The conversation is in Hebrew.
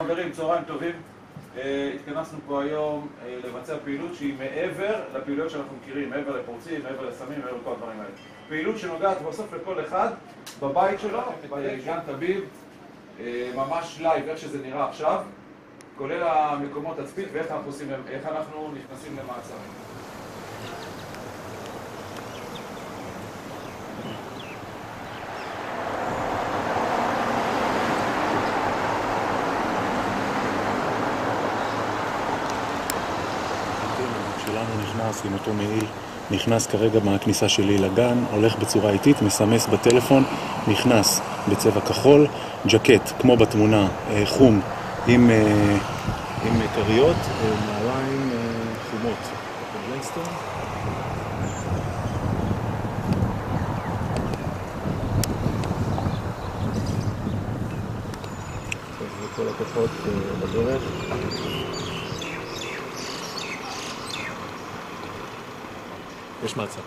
חברים, צהריים טובים. התכנסנו פה היום לבצע פעילות שהיא מעבר לפעילויות שאנחנו מכירים, מעבר לפורצים, מעבר לסמים, מעבר לכל הדברים האלה. פעילות שנוגעת בסוף לכל אחד בבית שלו, בגן תביב, ממש לייב, איך שזה נראה עכשיו, כולל המקומות תצפית ואיך אנחנו נכנסים למעצר. שלנו נכנס עם אותו מעיל, נכנס כרגע מהכניסה שלי לגן, הולך בצורה איטית, מסמס בטלפון, נכנס בצבע כחול, ג'קט כמו בתמונה, חום עם קריות, נעליים חומות. בליינסטון. וכל הכוחות בדרך. יש מעצר.